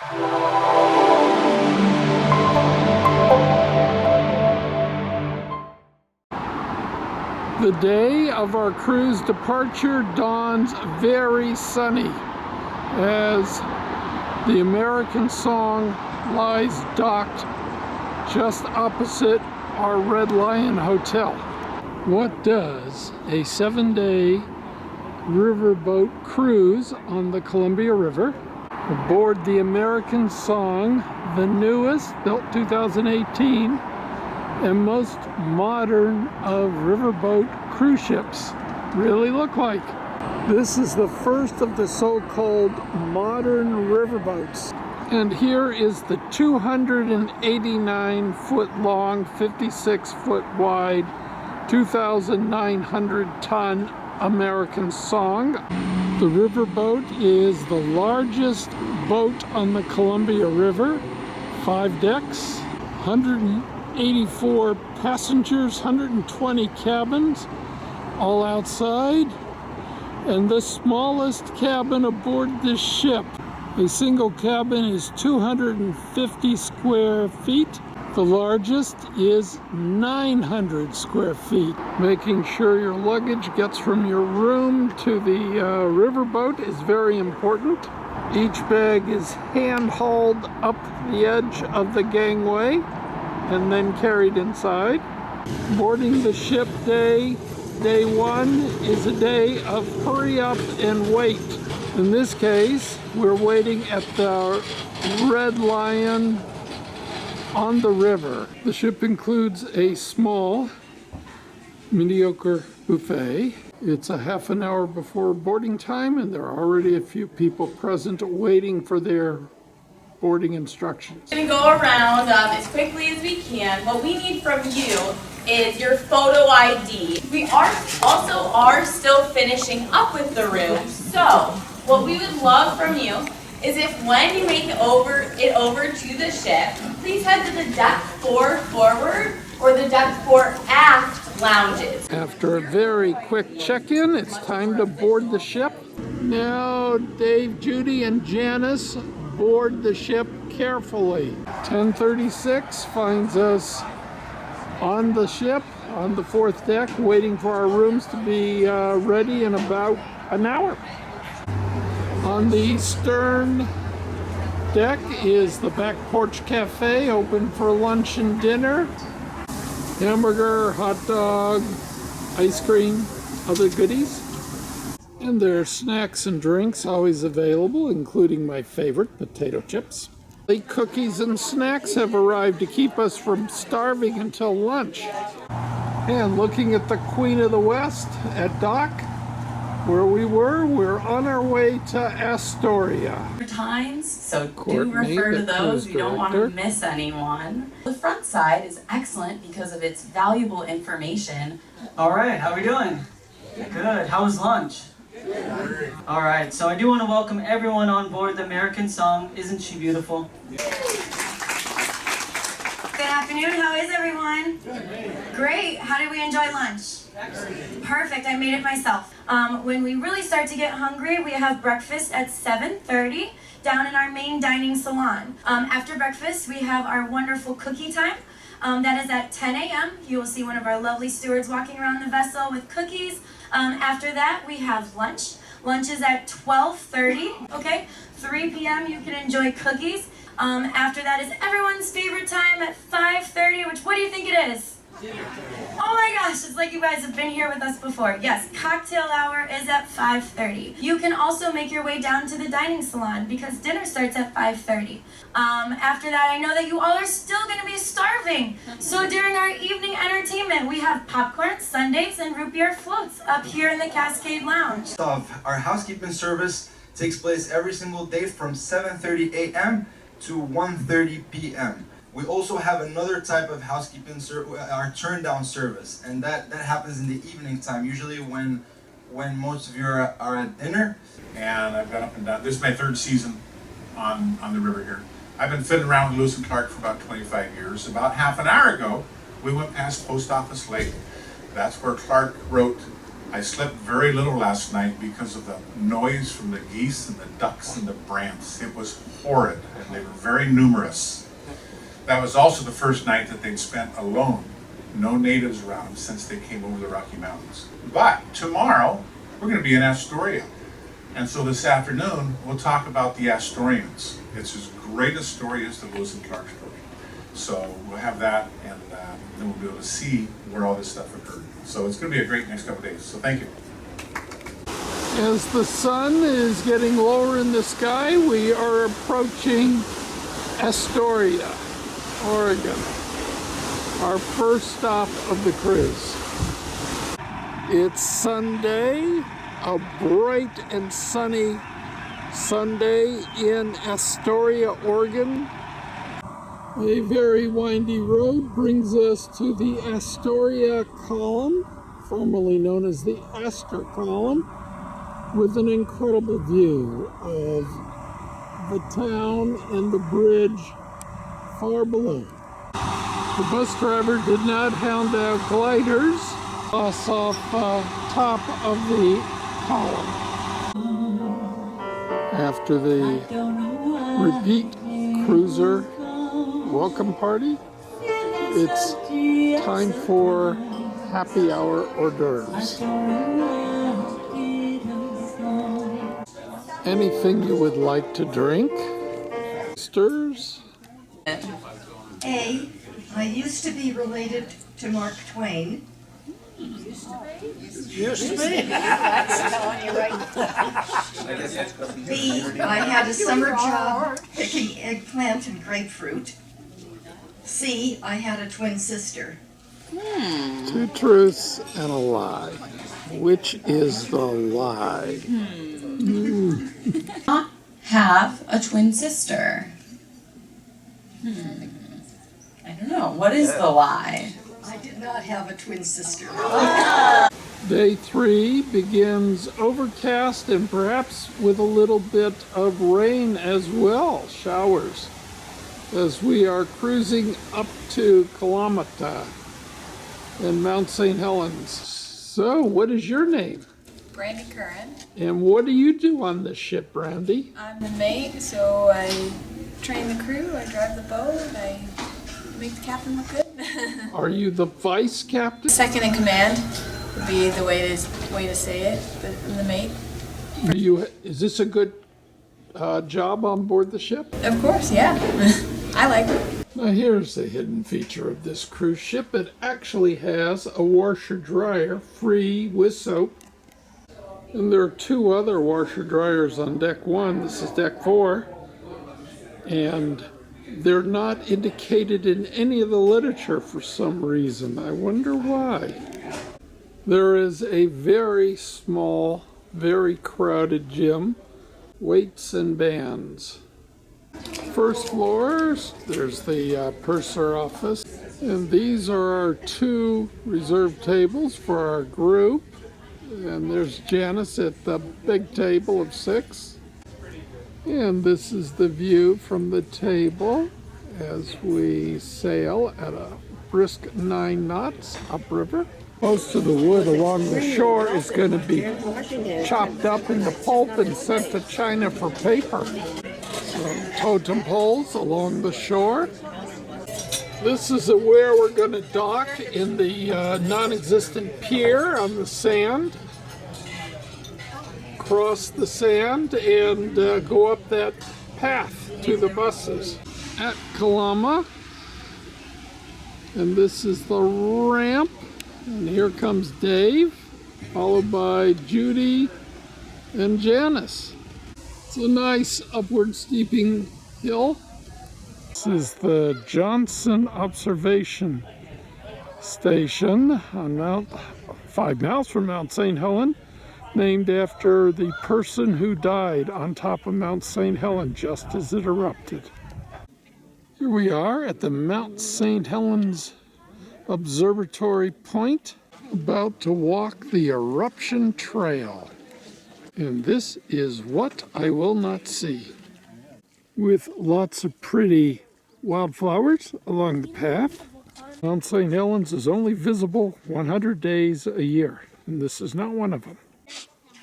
The day of our cruise departure dawns very sunny as the American Song lies docked just opposite our Red Lion Hotel. What does a 7-day riverboat cruise on the Columbia River aboard the American Song, the newest, built 2018, and most modern of riverboat cruise ships really look like? This is the first of the so-called modern riverboats. And here is the 289-foot long, 56-foot wide, 2,900-ton American Song. The riverboat is the largest boat on the Columbia River, 5 decks, 184 passengers, 120 cabins, all outside, and the smallest cabin aboard this ship. A single cabin is 250 square feet. The largest is 900 square feet. Making sure your luggage gets from your room to the riverboat is very important. Each bag is hand-hauled up the edge of the gangway and then carried inside. Boarding the ship day one, is a day of hurry up and wait. In this case, we're waiting at the Red Lion on the river. The ship includes a small, mediocre buffet. It's a half an hour before boarding time, and there are already a few people present waiting for their boarding instructions. We're going to go around as quickly as we can. What we need from you is your photo ID. We are still finishing up with the room, so what we would love from you is if when you make it over to the ship, please head to the deck 4 forward or the deck 4 aft lounges. After a very quick check-in, it's time to board the ship. Now Dave, Judy, and Janice board the ship carefully. 10:36 finds us on the ship, on the 4th deck, waiting for our rooms to be ready in about an hour. On the stern deck is the back porch cafe, open for lunch and dinner. Hamburger, hot dog, ice cream, other goodies. And there are snacks and drinks always available, including my favorite, potato chips. The cookies and snacks have arrived to keep us from starving until lunch. And looking at the Queen of the West at dock, where we're on our way to Astoria. Times, so Courtney, do refer to the those. cruise We don't want to director. miss anyone. The front side is excellent because of its valuable information. All right, how are we doing? Good. How was lunch? All right, so I do want to welcome everyone on board the American Song. Isn't she beautiful? Good afternoon. How is everyone? Great. How did we enjoy lunch? Perfect. I made it myself. When we really start to get hungry, we have breakfast at 7:30 down in our main dining salon. After breakfast, we have our wonderful cookie time. That is at 10 a.m. You will see one of our lovely stewards walking around the vessel with cookies. After that, we have lunch. Lunch is at 12:30, okay? 3 p.m. you can enjoy cookies. After that is everyone's favorite time at 5:30, which, what do you think it is? Oh my gosh, it's like you guys have been here with us before. Yes, cocktail hour is at 5:30. You can also make your way down to the dining salon because dinner starts at 5:30. After that, I know that you all are still going to be starving. So during our evening entertainment, we have popcorn, sundaes, and root beer floats up here in the Cascade Lounge. Our housekeeping service takes place every single day from 7:30 a.m. to 1:30 p.m. We also have another type of housekeeping, our turn down service, and that happens in the evening time, usually when most of you are at dinner. And I've gone up and down. This is my 3rd season on the river here. I've been fitting around with Lewis and Clark for about 25 years. About half an hour ago, we went past Post Office Lake. That's where Clark wrote, "I slept very little last night because of the noise from the geese and the ducks and the brants. It was horrid." And They were very numerous. That was also the first night that they'd spent alone. No natives around them since they came over the Rocky Mountains. But tomorrow, we're going to be in Astoria. And so this afternoon, we'll talk about the Astorians. It's as great a story as the Lewis and Clark story. So we'll have that, and then we'll be able to see where all this stuff occurred. So it's going to be a great next couple of days. So thank you. As the sun is getting lower in the sky, we are approaching Astoria, Oregon, our first stop of the cruise. It's Sunday, a bright and sunny Sunday in Astoria, Oregon. A very windy road brings us to the Astoria Column, formerly known as the Astor Column, with an incredible view of the town and the bridge far below. The bus driver did not hound out gliders off top of the column. After the repeat cruiser welcome party, it's time for happy hour hors d'oeuvres. Anything you would like to drink? Stirs? A, I used to be related to Mark Twain. Used to be? That's telling you right. B, I had a summer job picking eggplant and grapefruit. C, I had a twin sister. Two truths and a lie. Which is the lie? Have a twin sister. I don't know. What is the lie? I did not have a twin sister. Day 3 begins overcast and perhaps with a little bit of rain as well, showers, as we are cruising up to Kalamata and Mount St. Helens. So, what is your name? Brandy Curran. And what do you do on this ship, Brandy? I'm the mate, so I train the crew, I drive the boat, I make the captain look good. Are you the vice captain? Second in command would be the way to say it, but I'm the mate. Is this a good job on board the ship? Of course, yeah. I like it. Now here's the hidden feature of this cruise ship. It actually has a washer dryer free with soap. And there are 2 other washer dryers on deck 1. This is deck 4. And they're not indicated in any of the literature for some reason. I wonder why. There is a very small, very crowded gym, weights and bands. First floor, there's the purser office. And these are our 2 reserved tables for our group. And there's Janice at the big table of 6. And this is the view from the table as we sail at a brisk 9 knots upriver. Most of the wood along the shore is going to be chopped up into pulp and sent to China for paper. So, totem poles along the shore. This is where we're going to dock in the non-existent pier on the sand. Cross the sand and go up that path to the buses at Kalama. And this is the ramp. And here comes Dave, followed by Judy and Janice. It's a nice upward steeping hill. This is the Johnson Observation Station on 5 miles from Mount St. Helen, named after the person who died on top of Mount St. Helen just as it erupted. Here we are at the Mount St. Helens Observatory Point, about to walk the eruption trail. And this is what I will not see. With lots of pretty wildflowers along the path. Mount St. Helens is only visible 100 days a year, and this is not one of them.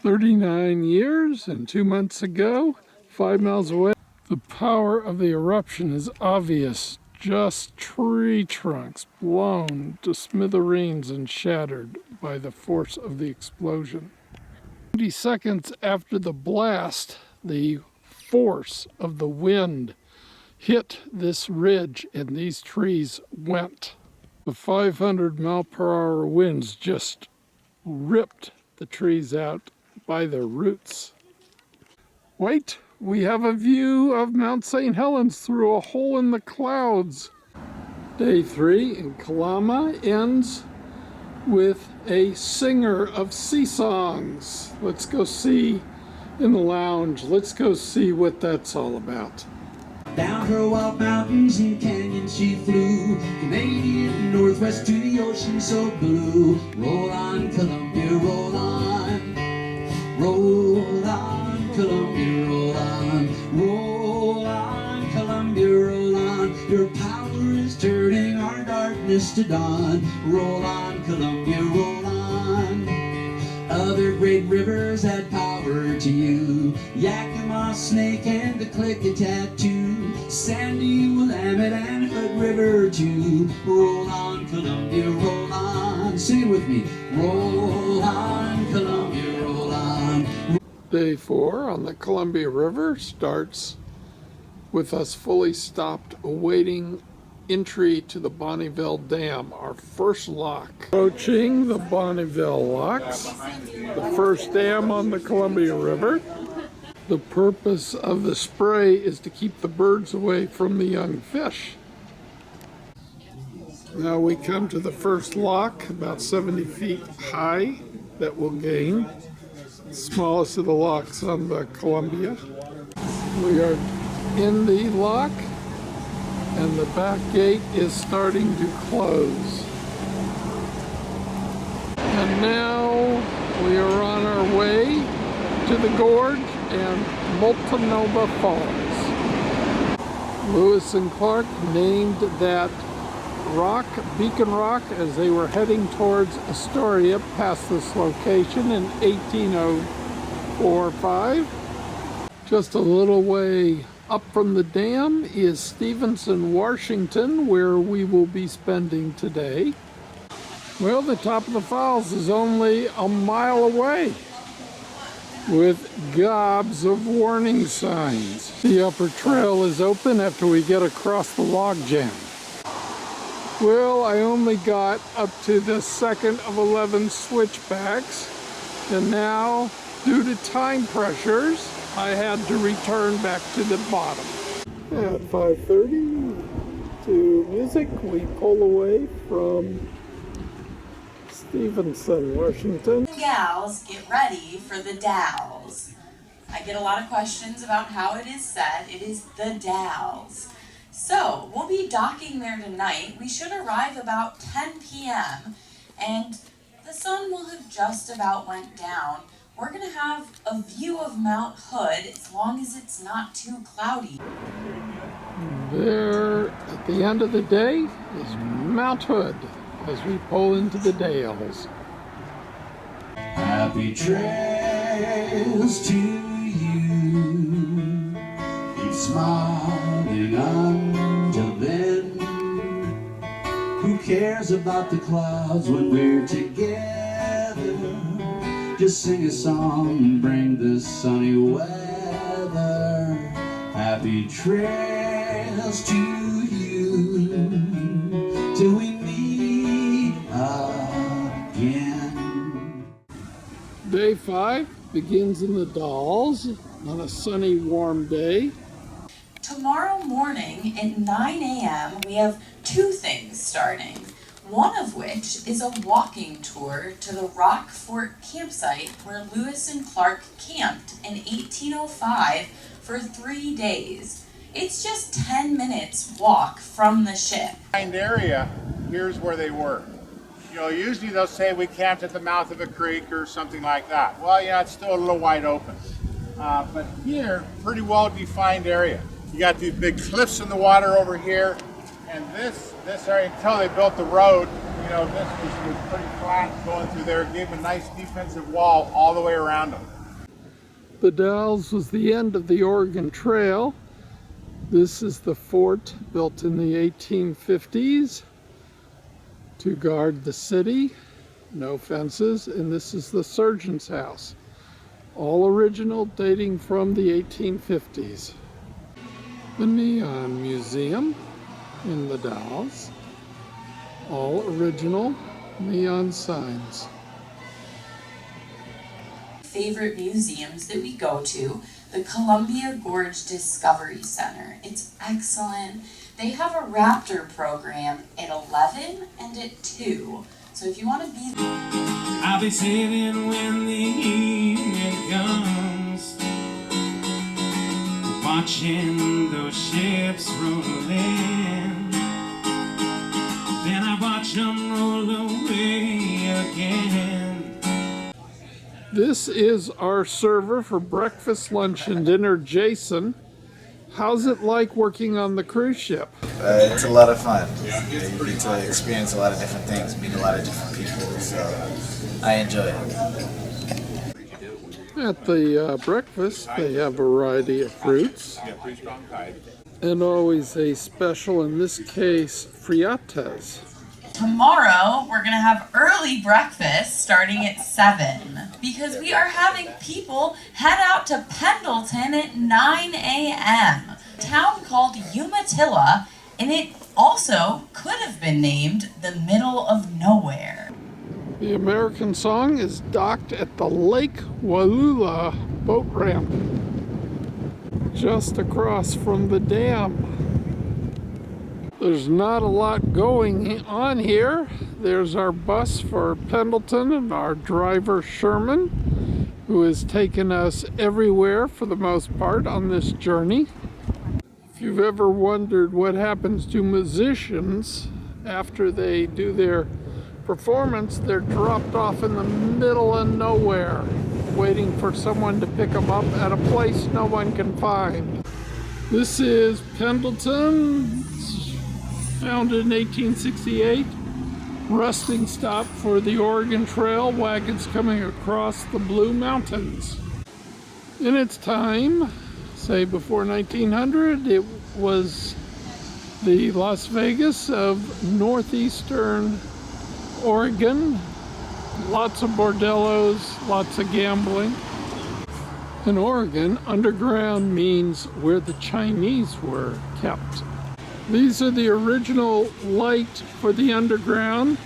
39 years and 2 months ago, 5 miles away, The power of the eruption is obvious. Just tree trunks blown to smithereens and shattered by the force of the explosion. 20 seconds after the blast, the force of the wind hit this ridge and these trees went. The 500-mile-per-hour winds just ripped the trees out by their roots. Wait, we have a view of Mount St. Helens through a hole in the clouds. Day 3 in Kalama ends with a singer of sea songs. Let's go see in the lounge. Let's go see what that's all about. Down her wild mountains and canyons she flew, Canadian northwest to the ocean so blue. Roll on, Columbia, roll on. Roll on, Columbia, roll on. Roll on, Columbia, roll on. Your power is turning our darkness to dawn. Roll on, Columbia, roll on. Other great rivers add power to you, Yakima, Snake, and the Klickitat. Sandy, Willamette, and Hood River too. Roll on, Columbia, roll on. Sing it with me. Roll on, Columbia, roll on. Day 4 on the Columbia River starts with us fully stopped awaiting entry to the Bonneville Dam, our first lock. Approaching the Bonneville Locks, the first dam on the Columbia River. The purpose of the spray is to keep the birds away from the young fish. Now we come to the first lock, about 70 feet high, that we'll gain. Smallest of the locks on the Columbia. We are in the lock, and the back gate is starting to close. And now we are on our way to the gorge and Multnomah Falls. Lewis and Clark named that rock Beacon Rock as they were heading towards Astoria past this location in 1804-5. Just a little way up from the dam is Stevenson, Washington, where we will be spending today. Well, the top of the falls is only a mile away, with gobs of warning signs. The upper trail is open after we get across the logjam. Well, I only got up to the second of 11 switchbacks, and now, due to time pressures, I had to return back to the bottom. At 5:30 to music, we pull away from Stevenson, Washington. Gals, get ready for the Dalles. I get a lot of questions about how it is said. It is the Dalles. So, we'll be docking there tonight. We should arrive about 10 p.m. and the sun will have just about went down. We're going to have a view of Mount Hood as long as it's not too cloudy. There, at the end of the day, is Mount Hood as we pull into the Dalles. Happy trails to you. Keep smiling until then. Who cares about the clouds when we're together? Just sing a song and bring the sunny weather. Happy trails to you till we meet again. Day 5 begins in the Dalles on a sunny, warm day. Tomorrow morning at 9 a.m. we have 2 things starting. One of which is a walking tour to the Rock Fort campsite where Lewis and Clark camped in 1805 for 3 days. It's just 10 minutes walk from the ship. Area, here's where they were. You know, usually they'll say we camped at the mouth of a creek or something like that. Well, yeah, it's still a little wide open. But here, pretty well defined area. You got these big cliffs in the water over here, and this area, until they built the road, you know, this was pretty flat going through there. It gave them a nice defensive wall all the way around them. The Dalles was the end of the Oregon Trail, This is the fort built in the 1850s to guard the city. No fences. And this is the surgeon's house. All original, dating from the 1850s. The Neon Museum in the Dalles. All original neon signs. Favorite museums that we go to, the Columbia Gorge Discovery Center. It's excellent. They have a raptor program at 11 and at 2. So if you want to be I'll be sailing when the evening comes, watching those ships roll in. Then I watch them roll away again. This is our server for breakfast, lunch, and dinner, Jason. How's it like working on the cruise ship? It's a lot of fun. You get to experience a lot of different things, meet a lot of different people, so I enjoy it. At the breakfast, they have a variety of fruits. And always a special, in this case, frittatas. Tomorrow, we're going to have early breakfast starting at 7 because we are having people head out to Pendleton at 9 a.m. A town called Umatilla, and it also could have been named the middle of nowhere. The American Song is docked at the Lake Wallula boat ramp, just across from the dam. There's not a lot going on here. There's our bus for Pendleton and our driver Sherman, who has taken us everywhere for the most part on this journey. If you've ever wondered what happens to musicians after they do their performance, they're dropped off in the middle of nowhere, waiting for someone to pick them up at a place no one can find. This is Pendleton. Founded in 1868, resting stop for the Oregon Trail, wagons coming across the Blue Mountains. In its time, say before 1900, it was the Las Vegas of northeastern Oregon. Lots of bordellos, lots of gambling. In Oregon, underground means where the Chinese were kept. These are the original light for the underground.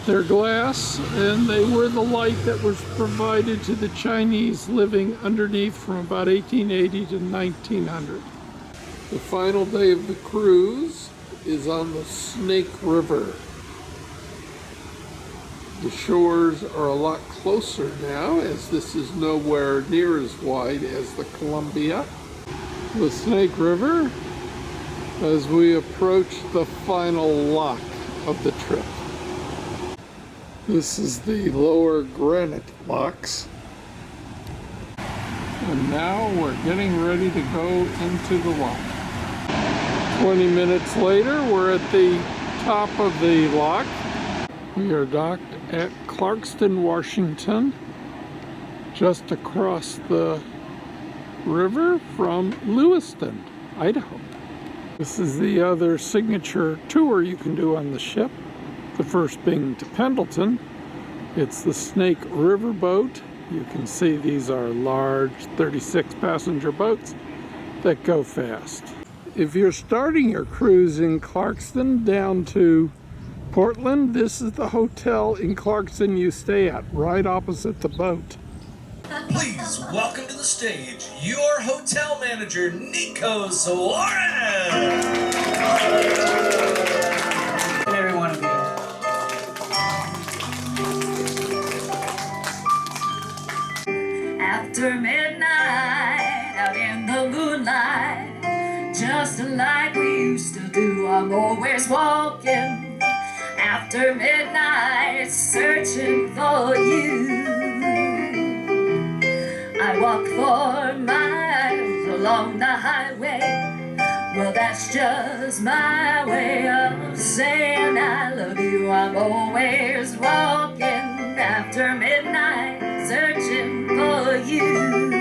They're glass, and they were the light that was provided to the Chinese living underneath from about 1880 to 1900. The final day of the cruise is on the Snake River. The shores are a lot closer now, as this is nowhere near as wide as the Columbia. The Snake River, as we approach the final lock of the trip. This is the lower granite locks. And now we're getting ready to go into the lock. 20 minutes later, we're at the top of the lock. We are docked at Clarkston, Washington, just across the river from Lewiston, Idaho. This is the other signature tour you can do on the ship. The first being to Pendleton. It's the Snake Riverboat. You can see these are large 36 passenger boats that go fast. If you're starting your cruise in Clarkston down to Portland, this is the hotel in Clarkston you stay at, right opposite the boat. Please welcome to the stage your hotel manager, Nico Suarez. And every one of you. After midnight, out in the moonlight, just like we used to do, I'm always walking. After midnight, searching for you. I walk for miles along the highway. Well, that's just my way of saying I love you. I'm always walking after midnight, searching for you.